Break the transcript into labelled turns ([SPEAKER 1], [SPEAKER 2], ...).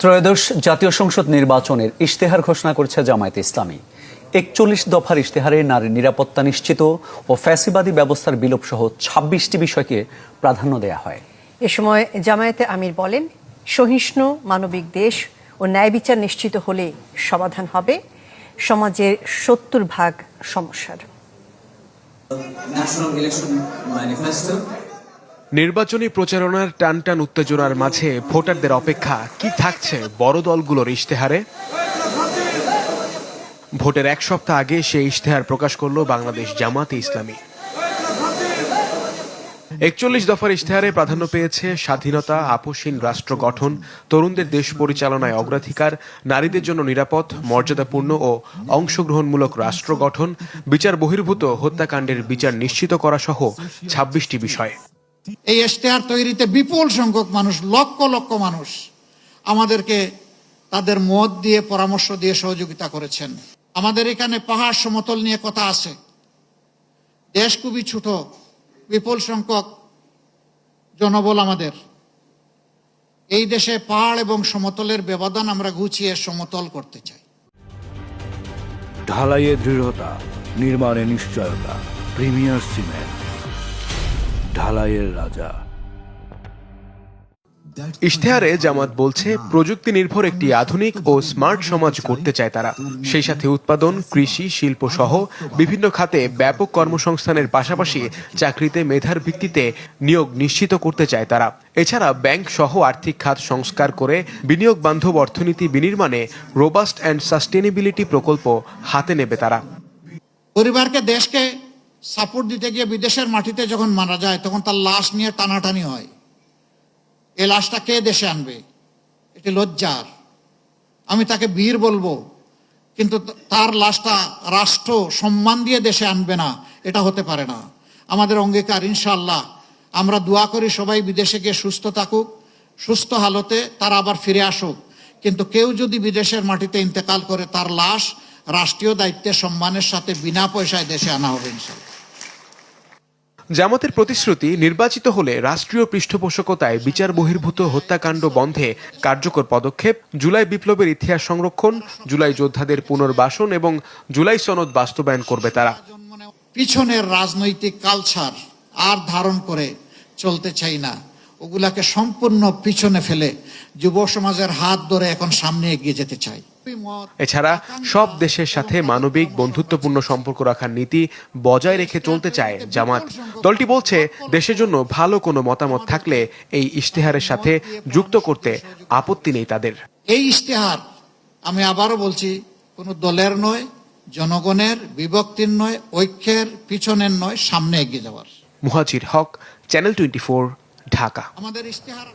[SPEAKER 1] ত্রয়োদশ জাতীয় সংসদ নির্বাচনের ইশতেহার ঘোষণা করেছে জামায়াতে ইসলামী। ৪১ দফার ইশতেহারে নারীর নিরাপত্তা নিশ্চিত ও ফ্যাসিবাদী ব্যবস্থার বিলোপ সহ ২৬টি বিষয়কে প্রাধান্য দেয়া হয়।
[SPEAKER 2] এ সময় জামায়াতে আমির বলেন, সহিষ্ণু মানবিক দেশ ও ন্যায় বিচার নিশ্চিত হলে সমাধান হবে সমাজের ৭০% সমস্যার।
[SPEAKER 3] নির্বাচনী প্রচারণার টানটান উত্তেজনার মাঝে ভোটারদের অপেক্ষা কি থাকছে বড় দলগুলোর ইশতেহারে? ভোটের এক সপ্তাহ আগে সেই ইশতেহার প্রকাশ করল বাংলাদেশ জামায়াতে ইসলামী। ৪১ দফার ইশতেহারে প্রাধান্য পেয়েছে স্বাধীনতা, আপোষহীন রাষ্ট্র গঠন, তরুণদের দেশ পরিচালনায় অগ্রাধিকার, নারীদের জন্য নিরাপদ, মর্যাদাপূর্ণ ও অংশগ্রহণমূলক রাষ্ট্র গঠন, বিচার বহির্ভূত হত্যাকাণ্ডের বিচার নিশ্চিত করা সহ ২৬টি বিষয়।
[SPEAKER 4] এই ইশতেহার তৈরিতে বিপুল সংখ্যক মানুষ, লক্ষ লক্ষ মানুষ আমাদেরকে তাদের মত দিয়ে, পরামর্শ দিয়ে সহযোগিতা করেছেন। আমাদের এখানে পাহাড় সমতল নিয়ে কথা আছে। দেশ খুবই ছোট, বিপুল সংখ্যক জনবল আমাদের। এই দেশে পাহাড় এবং সমতলের ব্যবধান আমরা ঘুচিয়ে সমতল করতে চাই।
[SPEAKER 5] ঢালাইয়ে দৃঢ়তা, নির্মাণে নিশ্চয়তা, প্রিমিয়ার সিমেন্ট, ঢালাইয়ের রাজা।
[SPEAKER 3] ইশতেহারে জামাত বলছে, প্রযুক্তি নির্ভর একটি আধুনিক ও স্মার্ট সমাজ করতে চায় তারা। সেই সাথে উৎপাদন, কৃষি, শিল্প সহ বিভিন্ন খাতে ব্যাপক কর্মসংস্থানের পাশাপাশি চাকরিতে মেধার ভিত্তিতে নিয়োগ নিশ্চিত করতে চায় তারা। এছাড়া ব্যাংক সহ আর্থিক খাত সংস্কার করে বিনিয়োগ বান্ধব অর্থনীতি বিনির্মাণে রোবাস্ট অ্যান্ড সাস্টেনেবিলিটি প্রকল্প হাতে নেবে তারা।
[SPEAKER 4] পরিবারকে, দেশকে সাপোর্ট দিতে গিয়ে বিদেশের মাটিতে যখন মারা যায়, তখন তার লাশ নিয়ে টানাটানি হয়। এই লাশটা কে দেশে আনবে? এটি লজ্জার। আমি তাকে বীর বলবো, কিন্তু তার লাশটা রাষ্ট্র সম্মান দিয়ে দেশে আনবে না, এটা হতে পারে না। আমাদের অঙ্গীকার, ইনশাআল্লাহ আমরা দোয়া করি সবাই বিদেশে গিয়ে সুস্থ থাকুক, সুস্থ হালতে তারা আবার ফিরে আসুক। কিন্তু কেউ যদি বিদেশের মাটিতে ইন্তেকাল করে, তার লাশ রাষ্ট্রীয় দায়িত্বে সম্মানের সাথে বিনা পয়সায় দেশে আনা হবে ইনশাআল্লাহ।
[SPEAKER 3] জামাতের প্রতিশ্রুতি, নির্বাচিত হলে রাষ্ট্রীয় পৃষ্ঠপোষকতায় বিচার বহির্ভূত হত্যাকাণ্ড বন্ধে কার্যকর পদক্ষেপ, জুলাই বিপ্লবের ইতিহাস সংরক্ষণ, জুলাই যোদ্ধাদের পুনর্বাসন এবং জুলাই সনদ বাস্তবায়ন করবে তারা।
[SPEAKER 4] পিছনের রাজনৈতিক কালচার আর ধারণ করে চলতে চাই না। ওগুলাকে সম্পূর্ণ পিছনে ফেলে যুব সমাজের হাত ধরে এখন সামনে এগিয়ে যেতে চাই।
[SPEAKER 3] এছাড়া সব দেশের সাথে মানবিক, বন্ধুত্বপূর্ণ সম্পর্ক রাখার নীতি বজায় রেখে চলতে চায় জামাত। দলটি বলছে, দেশের জন্য ভালো কোনো মতামত থাকলে এই ইশতেহারের সাথে যুক্ত করতে আপত্তি নেই তাদের।
[SPEAKER 4] এই ইশতেহার, আমি আবারও বলছি, কোনো দলের নয়, জনগণের, বিভক্তির নয়, ঐক্যের পিছনের নয়, সামনে এগিয়ে যাওয়ার।
[SPEAKER 3] মুহাজির হক, চ্যানেল 24, ঢাকা।
[SPEAKER 4] আমাদের ইশতেহার